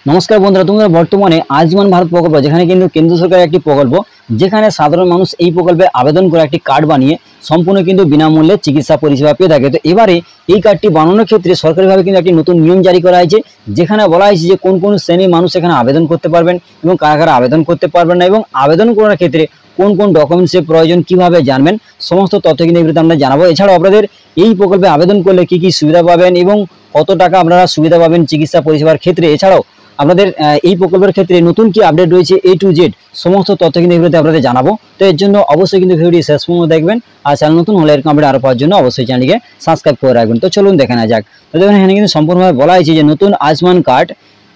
नमस्कार बंधुरा तुम्हारा बर्तमाने आयुष्मान भारत प्रकल्प যেখানে কিন্তু কেন্দ্র সরকারের একটি প্রকল্প যেখানে সাধারণ মানুষ এই প্রকল্পে আবেদন করে একটি কার্ড বানিয়ে সম্পূর্ণ কিন্তু বিনামূল্যে চিকিৎসা পরিষেবা পেয়ে থাকে। তো এবারে এই কার্ডটি বানানোর ক্ষেত্রে সরকারিভাবে কিন্তু একটি নতুন নিয়ম জারি করা হয়েছে, যেখানে বলা হয়েছে যে কোন কোন শ্রেণীর মানুষ এখানে আবেদন করতে পারবেন এবং কারা কারা আবেদন করতে পারবেন না, এবং আবেদন করার ক্ষেত্রে কোন কোন ডকুমেন্টসের প্রয়োজন কিভাবে জানবেন সমস্ত তথ্য কিন্তু এগুলোতে আমরা জানাবো। এছাড়াও আপনাদের এই প্রকল্পে আবেদন করলে কি কি সুবিধা পাবেন এবং কত টাকা আপনারা সুবিধা পাবেন চিকিৎসা পরিষেবার ক্ষেত্রে, এছাড়াও আপনাদের এই প্রকল্পের ক্ষেত্রে নতুন কি আপডেট রয়েছে A to Z সমস্ত তথ্য কিন্তু এগুলোতে আপনাদের জানাবো। তো এর জন্য অবশ্যই কিন্তু ভিডিওটি শেষ পর্যন্ত দেখবেন, আর চ্যানেল নতুন হলে এরকম আপডেট আরও পাওয়ার জন্য অবশ্যই চ্যানেলটিকে সাবস্ক্রাইব করে রাখবেন। তো চলুন দেখে নেওয়া যাক। তো দেখুন এখানে কিন্তু সম্পূর্ণভাবে বলা হয়েছে যে নতুন আয়ুষ্মান কার্ড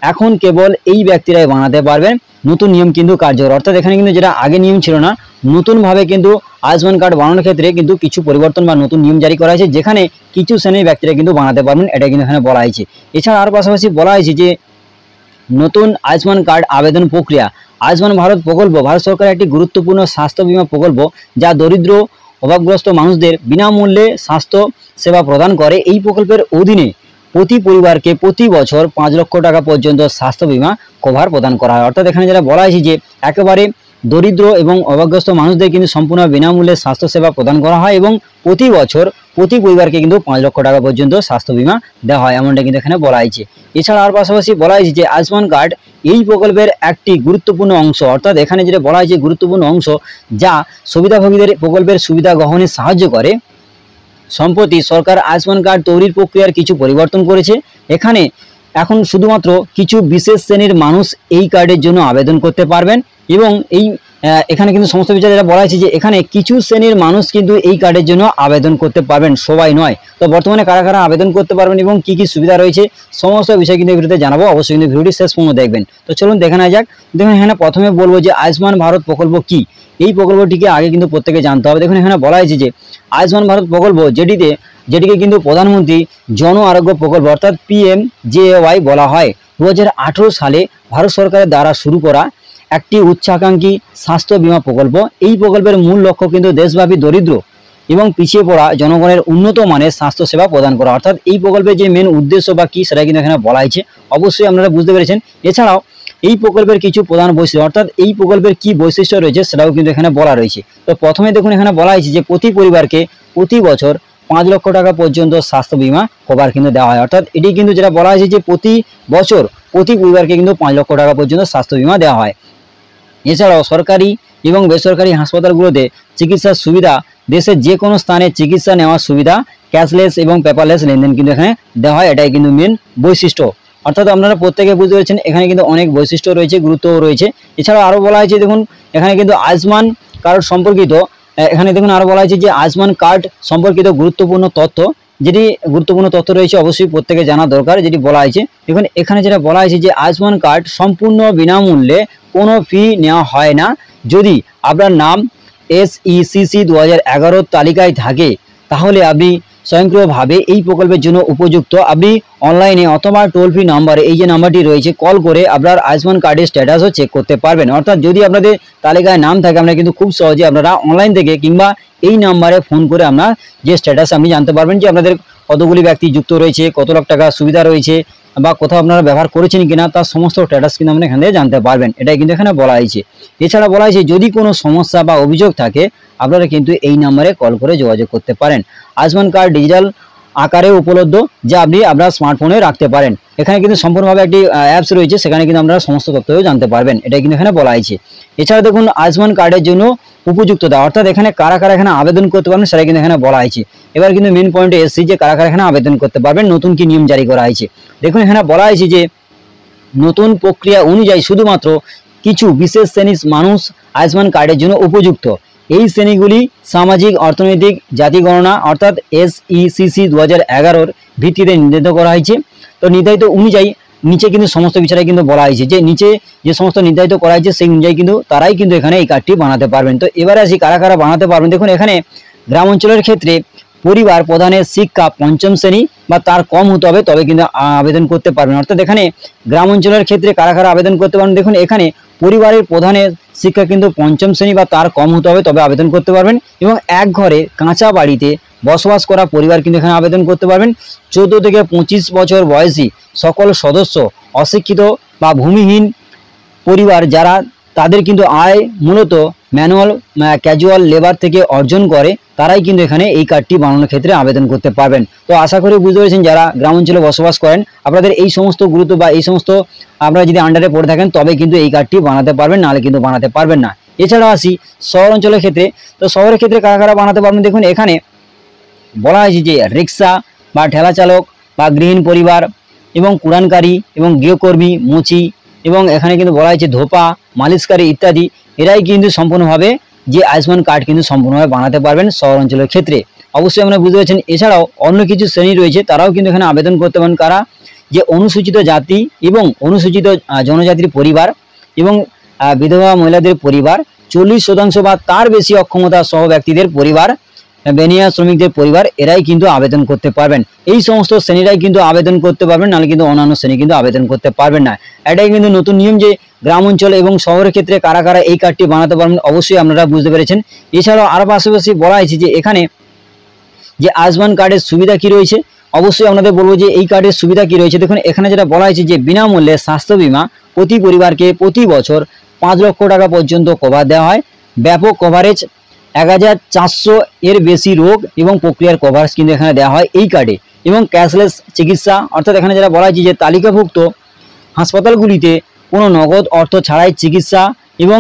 এখন কেবল এই ব্যক্তিরাই বানাতে পারবেন, নতুন নিয়ম কিন্তু কার্যকর। অর্থাৎ এখানে কিন্তু যেটা আগে নিয়ম ছিল না, নতুনভাবে কিন্তু আয়ুষ্মান কার্ড বানানোর ক্ষেত্রে কিন্তু কিছু পরিবর্তন বা নতুন নিয়ম জারি করা হয়েছে, যেখানে কিছু শ্রেণীর ব্যক্তিরা কিন্তু বানাতে পারবেন, এটা কিন্তু এখানে বলা হয়েছে। এছাড়া আর পাশাপাশি বলা হয়েছে যে নতুন আয়ুষ্মান কার্ড আবেদন প্রক্রিয়া। আয়ুষ্মান ভারত প্রকল্প ভারত সরকারের একটি গুরুত্বপূর্ণ স্বাস্থ্য বীমা প্রকল্প, যা দরিদ্র অভাবগ্রস্ত মানুষদের বিনামূল্যে স্বাস্থ্য সেবা প্রদান করে। এই প্রকল্পের অধীনে প্রতি পরিবারকে প্রতি বছর 5 লক্ষ টাকা পর্যন্ত স্বাস্থ্য বীমা কভার প্রদান করা হয়। অর্থাৎ এখানে যেটা বলা হয়েছে যে একেবারে দরিদ্র এবং অভাবগ্রস্ত মানুষদের কিন্তু সম্পূর্ণ বিনামূল্যে স্বাস্থ্যসেবা প্রদান করা হয় এবং প্রতি বছর প্রতি পরিবারকে কিন্তু 5 লক্ষ টাকা পর্যন্ত স্বাস্থ্য বীমা দেওয়া হয়, এমনটা কিন্তু এখানে বলা হয়েছে। এছাড়া আর পাশাপাশি বলা হয়েছে যে আয়ুষ্মান কার্ড এই প্রকল্পের একটি গুরুত্বপূর্ণ অংশ। অর্থাৎ এখানে যেটা বলা হয়েছে গুরুত্বপূর্ণ অংশ, যা সুবিধাভোগীদের প্রকল্পের সুবিধা গ্রহণে সাহায্য করে। সম্প্রতি সরকার আয়ুষ্মান কার্ড তৈরির প্রক্রিয়ার কিছু পরিবর্তন করেছে। এখানে এখন শুধুমাত্র কিছু বিশেষ শ্রেণীর মানুষ এই কার্ডের জন্য আবেদন করতে পারবেন, এবং এখানে কিন্তু সমস্ত বিষয় যেটা বলা হয়েছে যে এখানে কিছু শ্রেণীর মানুষ কিন্তু এই কার্ডের জন্য আবেদন করতে পারবেন, সবাই নয়। তো বর্তমানে কারা কারা আবেদন করতে পারবেন এবং কি কি সুবিধা রয়েছে সমস্ত বিষয় কিন্তু ভিডিওতে জানাবো, অবশ্যই কিন্তু ভিডিওটি শেষ পর্যন্ত দেখবেন। তো চলুন দেখে নেওয়া যাক। দেখুন এখানে প্রথমে বলবো যে আয়ুষ্মান ভারত প্রকল্প কি। এই প্রকল্পটিকে আগে কিন্তু প্রত্যেকে জানতে হবে। দেখুন এখানে বলা হয়েছে যে আয়ুষ্মান ভারত প্রকল্প যেটিকে কিন্তু প্রধানমন্ত্রী জন আরোগ্য প্রকল্প অর্থাৎ PMJAY বলা হয়, 2018 সালে ভারত সরকারের দ্বারা শুরু করা একটি উচ্চাকাঙ্ক্ষী স্বাস্থ্য বীমা প্রকল্প। এই প্রকল্পের মূল লক্ষ্য কিন্তু দেশব্যাপী দরিদ্র এবং পিছিয়ে পড়া জনগণের উন্নত মানের স্বাস্থ্যসেবা প্রদান করা। অর্থাৎ এই প্রকল্পের যে মেন উদ্দেশ্য বা কি সেটা কিন্তু এখানে বলা হয়েছে, অবশ্যই আপনারা বুঝতে পেরেছেন। এছাড়াও এই প্রকল্পের কিছু প্রধান বৈশিষ্ট্য, অর্থাৎ এই প্রকল্পের কি বৈশিষ্ট্য রয়েছে সেটাও কিন্তু এখানে বলা রয়েছে। তো প্রথমে দেখুন এখানে বলা হয়েছে যে প্রতি পরিবারকে প্রতি বছর 5 লক্ষ টাকা পর্যন্ত স্বাস্থ্য বীমা কভার কিন্তু দেওয়া হয়। অর্থাৎ এটি কিন্তু যেটা বলা হয়েছে যে প্রতি বছর প্রতি পরিবারকে কিন্তু 5 লক্ষ টাকা পর্যন্ত স্বাস্থ্য বীমা দেওয়া হয়। এছাড়াও সরকারি এবং বেসরকারি হাসপাতালগুলোতে চিকিৎসার সুবিধা, দেশের যে কোনো স্থানে চিকিৎসা নেওয়ার সুবিধা, ক্যাশলেস এবং পেপারলেস লেনদেন কিন্তু এখানে দেওয়া হয়, এটাই কিন্তু মেন বৈশিষ্ট্য। অর্থাৎ আপনারা প্রত্যেকে বুঝতে পেরেছেন এখানে কিন্তু অনেক বৈশিষ্ট্য রয়েছে, গুরুত্বও রয়েছে। এছাড়াও আরও বলা হয়েছে দেখুন এখানে কিন্তু আয়ুষ্মান কার্ড সম্পর্কিত, এখানে দেখুন আরও বলা হয়েছে যে আয়ুষ্মান কার্ড সম্পর্কিত গুরুত্বপূর্ণ তথ্য রয়েছে, অবশ্যই প্রত্যেকে জানা দরকার। যেটি বলা হয়েছে দেখুন এখানে যেটা বলা হয়েছে যে আয়ুষ্মান কার্ড সম্পূর্ণ বিনামূল্যে, কোনো ফি নেওয়া হয় না। যদি আপনার নাম SECC 2011 তালিকায় থাকে তাহলে আপনি স্বয়ংক্রিয়ভাবে এই প্রকল্পের জন্য উপযুক্ত। আপনি অনলাইনে অথবা টোল ফ্রি নাম্বারে, এই যে নাম্বারটি রয়েছে, কল করে আপনার আয়ুষ্মান কার্ডের স্ট্যাটাসও চেক করতে পারবেন। অর্থাৎ যদি আপনাদের তালিকায় নাম থাকে আপনারা কিন্তু খুব সহজে আপনারা অনলাইন থেকে কিংবা এই নাম্বারে ফোন করে আপনার যে স্ট্যাটাস আপনি জানতে পারবেন যে আপনাদের কতগুলি ব্যক্তি যুক্ত রয়েছে, কত লাখ টাকা সুবিধা রয়েছে বা কোথাও আপনারা ব্যবহার করেছেন কিনা তার সমস্ত স্ট্যাটাস কিন্তু আপনারা এখান থেকে জানতে পারবেন, এটাই কিন্তু এখানে বলা হয়েছে। এছাড়া বলা হয়েছে যদি কোনো সমস্যা বা অভিযোগ থাকে আপনারা কিন্তু এই নাম্বারে কল করে যোগাযোগ করতে পারেন। আয়ুষ্মান কার্ড ডিজিটাল আকারে উপলব্ধ, যা আপনি আপনার স্মার্টফোনে রাখতে পারেন। এখানে কিন্তু সম্পূর্ণভাবে একটি অ্যাপস রয়েছে, সেখানে কিন্তু আপনারা সমস্ত তথ্যও জানতে পারবেন, এটাই কিন্তু এখানে বলা হয়েছে। এছাড়া দেখুন আয়ুষ্মান কার্ডের জন্য উপযুক্ততা, অর্থাৎ এখানে কারা কারা এখানে আবেদন করতে পারবেন সেটা কিন্তু এখানে বলা হয়েছে। এবার কিন্তু মেন পয়েন্টে এসেছি যে কারা কারা এখানে আবেদন করতে পারবেন, নতুন কি নিয়ম জারি করা হয়েছে। দেখুন এখানে বলা হয়েছে যে নতুন প্রক্রিয়া অনুযায়ী শুধুমাত্র কিছু বিশেষ শ্রেণীর মানুষ আয়ুষ্মান কার্ডের জন্য উপযুক্ত। এই শ্রেণীগুলি সামাজিক অর্থনৈতিক জাতি গণনা অর্থাৎ SECC 2011 ভিত্তিতে নির্ধারিত করা হয়েছে। তো নির্ধারিত অনুযায়ী নিচে কিন্তু সমস্ত বিষয়টা কিন্তু বলা হয়েছে যে নিচে যে সমস্ত নির্ধারিত করা হয়েছে সেই অনুযায়ী কিন্তু তারাই কিন্তু এখানে এই কার্ডটি বানাতে পারবেন। তো এবারে আসি কারা কারা বানাতে পারবেন। দেখুন এখানে গ্রাম অঞ্চলের ক্ষেত্রে পরিবার প্রধানের শিক্ষা 5ম শ্রেণী বা তার কম হতে হবে তবে কিন্তু আবেদন করতে পারবেন। অর্থাৎ এখানে গ্রাম অঞ্চলের ক্ষেত্রে কারা কারা আবেদন করতে পারবেন। দেখুন এখানে পরিবারের প্রধানের শিক্ষা কিন্তু পঞ্চম শ্রেণী বা তার কম হতে হবে, তবে আবেদন করতে পারবেন। এবং এক ঘরে কাঁচা বাড়িতে বসবাস করা পরিবার কিন্তু এখানে আবেদন করতে পারবেন। 14 থেকে 25 বছর বয়সী সকল সদস্য, অশিক্ষিত বা ভূমিহীন পরিবার যারা, তাদের কিন্তু আয় মূলত ম্যানুয়াল ক্যাজুয়াল লেবার থেকে অর্জন করে, তারাই কিন্তু এখানে এই কার্ডটি বানানোর ক্ষেত্রে আবেদন করতে পারবেন। তো আশা করি বুঝতে পেরেছেন যারা গ্রাম অঞ্চলে বসবাস করেন, আপনাদের এই সমস্ত গুরুত্ব বা এই সমস্ত আপনারা যদি আন্ডারে পড়ে থাকেন তবে কিন্তু এই কার্ডটি বানাতে পারবেন, নাহলে কিন্তু বানাতে পারবেন না। এছাড়াও আসি শহর অঞ্চলের ক্ষেত্রে। তো শহরের ক্ষেত্রে কারা কারা বানাতে পারবেন, দেখুন এখানে বলা হয়েছে যে রিক্সা বা ঠেলা চালক বা গৃহীণ পরিবার এবং কুড়ানকারী এবং গৃহকর্মী, মুচি, এবং এখানে কিন্তু বলা হয়েছে ধোপা, মালিশকারী ইত্যাদি, এরাই কিন্তু সম্পূর্ণভাবে যে আয়ুষ্মান কার্ড কিন্তু সম্পূর্ণভাবে বানাতে পারবেন শহর অঞ্চলের ক্ষেত্রে। অবশ্যই আপনারা বুঝতে পারছেন। এছাড়াও অন্য কিছু শ্রেণী রয়েছে, তারাও কিন্তু এখানে আবেদন করতে পারেন। কারা? যে অনুসূচিত জাতি এবং অনুসূচিত জনজাতির পরিবার এবং বিধবা মহিলাদের পরিবার, 40% বা তার বেশি অক্ষমতা সহ ব্যক্তিদের পরিবার, বেনিয়া শ্রমিকদের পরিবার, এরাই কিন্তু আবেদন করতে পারবেন। এই সমস্ত শ্রেণীরাই কিন্তু আবেদন করতে পারবেন, নাহলে কিন্তু অন্যান্য শ্রেণী কিন্তু আবেদন করতে পারবেন না। এটাই কিন্তু নতুন নিয়ম যে গ্রাম অঞ্চল এবং শহরের ক্ষেত্রে কারা কারা এই কার্ডটি বানাতে পারবেন, অবশ্যই আপনারা বুঝতে পেরেছেন। এছাড়াও আরও পাশাপাশি বলা হয়েছে যে এখানে যে আয়ুষ্মান কার্ডের সুবিধা কি রয়েছে, অবশ্যই আপনাদের বলবো যে এই কার্ডের সুবিধা কি রয়েছে। দেখুন এখানে যেটা বলা হয়েছে যে বিনামূল্যে স্বাস্থ্য বীমা প্রতি পরিবারকে প্রতি বছর 5 লক্ষ টাকা পর্যন্ত কভার দেওয়া হয়। ব্যাপক কভারেজ 1400 এর বেশি রোগ এবং প্রক্রিয়ার কভারেজ কিন্তু এখানে দেওয়া হয় এই কার্ডে। এবং ক্যাশলেস চিকিৎসা, অর্থাৎ এখানে যেটা বলা হয়েছে যে তালিকাভুক্ত হাসপাতালগুলিতে কোনো নগদ অর্থ ছাড়াই চিকিৎসা এবং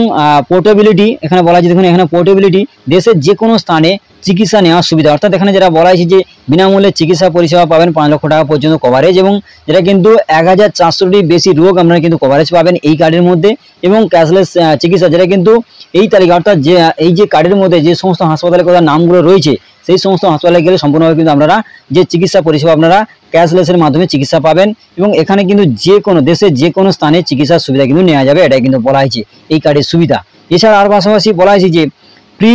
পোর্টেবিলিটি, এখানে বলা হয়েছে দেখুন এখানে পোর্টেবিলিটি, দেশের যে কোনো স্থানে চিকিৎসা নেওয়ার সুবিধা। অর্থাৎ এখানে যেটা বলা হয়েছে যে বিনামূল্যে চিকিৎসা পরিষেবা পাবেন 5 লক্ষ টাকা পর্যন্ত কভারেজ, এবং যেটা কিন্তু 1400টির বেশি রোগ আপনারা কিন্তু কভারেজ পাবেন এই কার্ডের মধ্যে। এবং ক্যাশলেস চিকিৎসা, যেটা কিন্তু এই তালিকা, অর্থাৎ যে এই যে কার্ডের মধ্যে যে সমস্ত হাসপাতালের কথা নামগুলো রয়েছে, সেই সমস্ত হাসপাতালে গেলে সম্পূর্ণভাবে কিন্তু আপনারা যে চিকিৎসা পরিষেবা আপনারা ক্যাশলেসের মাধ্যমে চিকিৎসা পাবেন। এবং এখানে কিন্তু যে কোনো দেশের যে কোনো স্থানে চিকিৎসার সুবিধা কিন্তু নেওয়া যাবে, এটাই কিন্তু বলা হয়েছে এই কার্ডের সুবিধা। এছাড়া আর পাশাপাশি বলা হয়েছে যে প্রি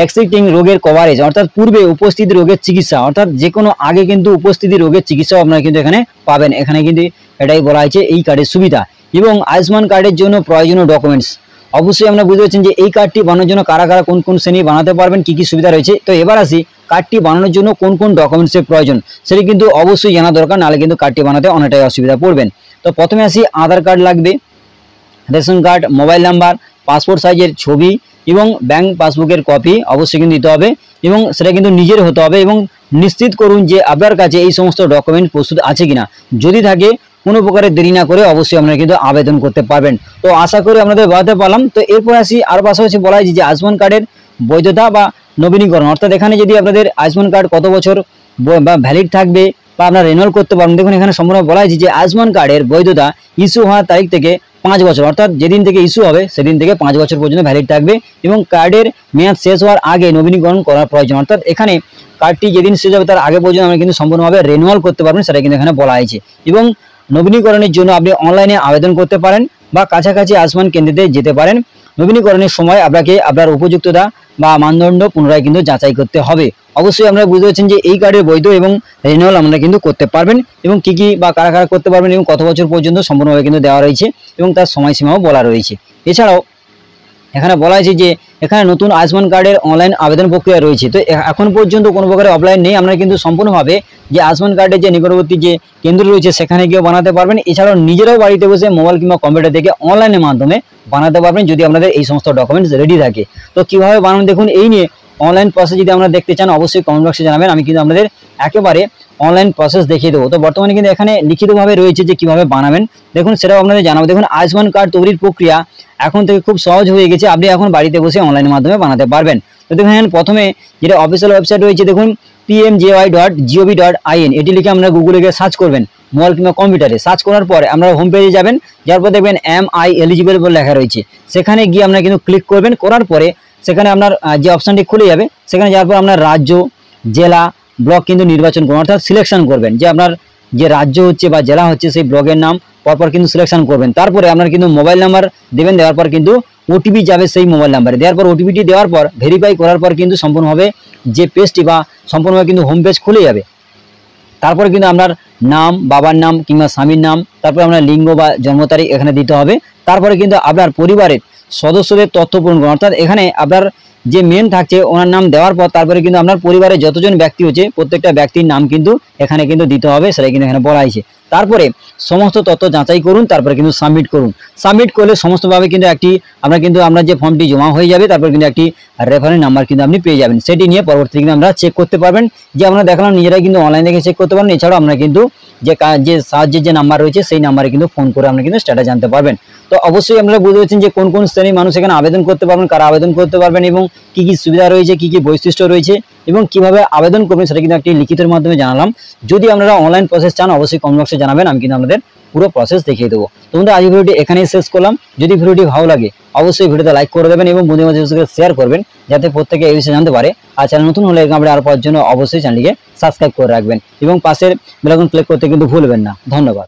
এক্সিস্টিং রোগের কভারেজ, অর্থাৎ পূর্বে উপস্থিত রোগের চিকিৎসা, অর্থাৎ যে কোনো আগে কিন্তু উপস্থিতি রোগের চিকিৎসাও আপনারা কিন্তু এখানে পাবেন। এখানে কিন্তু এটাই বলা হয়েছে এই কার্ডের সুবিধা। এবং আয়ুষ্মান কার্ডের জন্য প্রয়োজনীয় ডকুমেন্টস, অবশ্যই আমরা বুঝতে পারছেন যে এই কার্ডটি বানানোর জন্য কারা কারা কোন কোন শ্রেণী বানাতে পারবেন, কি কি সুবিধা রয়েছে। তো এবার আসি কার্ডটি বানানোর জন্য কোন কোন ডকুমেন্টসের প্রয়োজন, সেটি কিন্তু অবশ্যই জানা দরকার, নাহলে কিন্তু কার্ডটি বানাতে অনেকটাই অসুবিধা পড়বেন। তো প্রথমে আসি আধার কার্ড লাগবে, ration card, mobile number, passport সাইজের ছবি এবং ব্যাংক পাসবুকের কপি অবশ্যই কিন্তু দিতে হবে, এবং সেটা কিন্তু নিজের হতে হবে। এবং নিশ্চিত করুন যে আপনার কাছে এই সমস্ত ডকুমেন্ট প্রস্তুত আছে কিনা, যদি থাকে কোনো প্রকারের দেরি না করে অবশ্যই আপনারা কিন্তু আবেদন করতে পারবেন। তো আশা করি আপনাদের বলাতে পারলাম। তো এরপর আসি আর পাশাপাশি বলা হয় যে আয়ুষ্মান কার্ডের বৈধতা বা নবীনীকরণ, অর্থাৎ এখানে যদি আপনাদের আয়ুষ্মান কার্ড কত বছর বা ভ্যালিড থাকবে বা আপনারা রিনিউয়াল করতে পারবেন। দেখুন এখানে সম্পূর্ণ বলা হয়েছে যে আয়ুষ্মান কার্ডের বৈধতা ইস্যু হওয়ার তারিখ থেকে 5 বছর, অর্থাৎ যেদিন থেকে ইস্যু হবে সেদিন থেকে 5 বছর পর্যন্ত ভ্যালিড থাকবে। এবং কার্ডের মেয়াদ শেষ হওয়ার আগে নবীনীকরণ করার প্রয়োজন, অর্থাৎ এখানে কার্ডটি যেদিন শেষ হবে তার আগে পর্যন্ত আমরা কিন্তু সম্পূর্ণভাবে রিনিউয়াল করতে পারবেন, সেটা কিন্তু এখানে বলা হয়েছে। এবং নবীনীকরণের জন্য আপনি অনলাইনে আবেদন করতে পারেন বা কাছাকাছি আয়ুষ্মান কেন্দ্রে যেতে পারেন। নবীনীকরণের সময় আপনাকে আপনার উপযুক্ততা বা মানদণ্ড পুনরায় কিন্তু যাচাই করতে হবে। অবশ্যই আপনারা বুঝতে পারছেন যে এই কার্ডের বৈধ এবং রিনিউয়াল আপনারা কিন্তু করতে পারবেন, এবং কি কি বা কারা কারা করতে পারবেন এবং কত বছর পর্যন্ত সম্পূর্ণভাবে কিন্তু দেওয়া রয়েছে এবং তার সময়সীমাও বলা রয়েছে। এছাড়াও এখানে বলা হয়েছে যে এখানে নতুন আয়ুষ্মান কার্ডের অনলাইন আবেদন প্রক্রিয়া রয়েছে। তো এখন পর্যন্ত কোনো প্রকারের অফলাইন নেই, আপনারা কিন্তু সম্পূর্ণভাবে যে আয়ুষ্মান কার্ডের যে নিকটবর্তী যে কেন্দ্র রয়েছে সেখানে গিয়েও বানাতে পারবেন। এছাড়াও নিজেরাও বাড়িতে বসে মোবাইল কিংবা কম্পিউটার থেকে অনলাইনের মাধ্যমে বানাতে পারবেন যদি আপনাদের এই সমস্ত ডকুমেন্টস রেডি থাকে। তো কীভাবে বানান দেখুন, এই নিয়ে অনলাইন প্রসেস যদি আপনারা দেখতে চান অবশ্যই কমেন্ট বক্সে জানাবেন, আমি কিন্তু আপনাদের একেবারে অনলাইন প্রসেস দেখিয়ে দেবো। তো বর্তমানে কিন্তু এখানে লিখিতভাবে রয়েছে যে কীভাবে বানাবেন, দেখুন সেটাও আপনাদের জানাবো। দেখুন আয়ুষ্মান কার্ড তৈরির প্রক্রিয়া এখন থেকে খুব সহজ হয়ে গেছে, আপনি এখন বাড়িতে বসে অনলাইনের মাধ্যমে বানাতে পারবেন। তো দেখুন প্রথমে যেটা অফিসিয়াল ওয়েবসাইট রয়েছে দেখুন pmjy.gov.in, এটি লিখে আপনারা গুগলে গিয়ে সার্চ করবেন, মোবাইল কিংবা কম্পিউটারে সার্চ করার পরে আপনারা হোম পেজে যাবেন, যার পর দেখবেন MI এলিজিবল বলে লেখা রয়েছে, সেখানে গিয়ে আপনারা কিন্তু ক্লিক করবেন। করার পরে সেখানে আপনার যে অপশানটি খুলে যাবে, সেখানে যাওয়ার পর আপনার রাজ্য, জেলা, ব্লক কিন্তু নির্বাচন করবেন, অর্থাৎ সিলেকশন করবেন যে আপনার যে রাজ্য হচ্ছে বা জেলা হচ্ছে সেই ব্লকের নাম পরপর কিন্তু সিলেকশন করবেন। তারপরে আপনার কিন্তু মোবাইল নাম্বার দেবেন, দেওয়ার পর কিন্তু ওটিপি যাবে সেই মোবাইল নাম্বারে, দেওয়ার পর ওটিপিটি দেওয়ার পর ভেরিফাই করার পর কিন্তু সম্পূর্ণভাবে যে পেজটি বা সম্পূর্ণভাবে কিন্তু হোম পেজ খুলে যাবে। তারপরে কিন্তু আপনার নাম, বাবার নাম কিংবা স্বামীর নাম, তারপরে আপনার লিঙ্গ বা জন্ম তারিখ এখানে দিতে হবে। তারপরে কিন্তু আপনার পরিবারের সদস্যদের তথ্য পূরণ করুন, অর্থাৎ এখানে আপনার যে মেন থাকছে ওনার নাম দেওয়ার পর তারপরে কিন্তু আপনার পরিবারে যতজন ব্যক্তি হচ্ছে প্রত্যেকটা ব্যক্তির নাম কিন্তু এখানে কিন্তু দিতে হবে, সেটা কিন্তু এখানে বলা হয়েছে। তারপরে সমস্ত তথ্য যাচাই করুন, তারপরে কিন্তু সাবমিট করুন। সাবমিট করলে সমস্তভাবে কিন্তু আপনার যে ফর্মটি জমা হয়ে যাবে, তারপর কিন্তু একটি রেফারেন্স নাম্বার কিন্তু আপনি পেয়ে যাবেন। সেটি নিয়ে পরবর্তী কিন্তু আমরা চেক করতে পারবেন, যে আমরা দেখালাম নিজেরাই কিন্তু অনলাইন থেকে চেক করতে পারবেন। এছাড়াও আমরা কিন্তু যে সাহায্যের যে নাম্বার রয়েছে সেই নাম্বারে কিন্তু ফোন করে আপনি কিন্তু স্ট্যাটাস জানতে পারবেন। তো অবশ্যই আপনারা বুঝতে পারছেন যে কোন কোন শ্রেণীর মানুষ এখানে আবেদন করতে পারবেন, কারা আবেদন করতে পারবেন এবং কি কি সুবিধা রয়েছে, কি কি বৈশিষ্ট্য রয়েছে এবং কিভাবে আবেদন করবেন সেটা কিন্তু একটি লিখিতের মাধ্যমে জানালাম। যদি আপনারা অনলাইন প্রসেস চান অবশ্যই কমেন্ট বক্সে জানাবেন, আমি কিন্তু আপনাদের পুরো প্রসেস দেখিয়ে দেবো। তো বন্ধুরা আজ ভিডিওটি এখানেই শেষ করলাম। যদি ভিডিওটি ভালো লাগে অবশ্যই ভিডিওতে লাইক করে দেবেন এবং বন্ধুদের মধ্যে শেয়ার করবেন, যাতে প্রত্যেকে এই বিষয়ে জানতে পারে। আর চ্যানেল নতুন হলে আমরা আরো পাওয়ার জন্য অবশ্যই চ্যানেলটিকে সাবস্ক্রাইব করে রাখবেন এবং পাশের বেল আইকন ক্লিক করতে কিন্তু ভুলবেন না। ধন্যবাদ।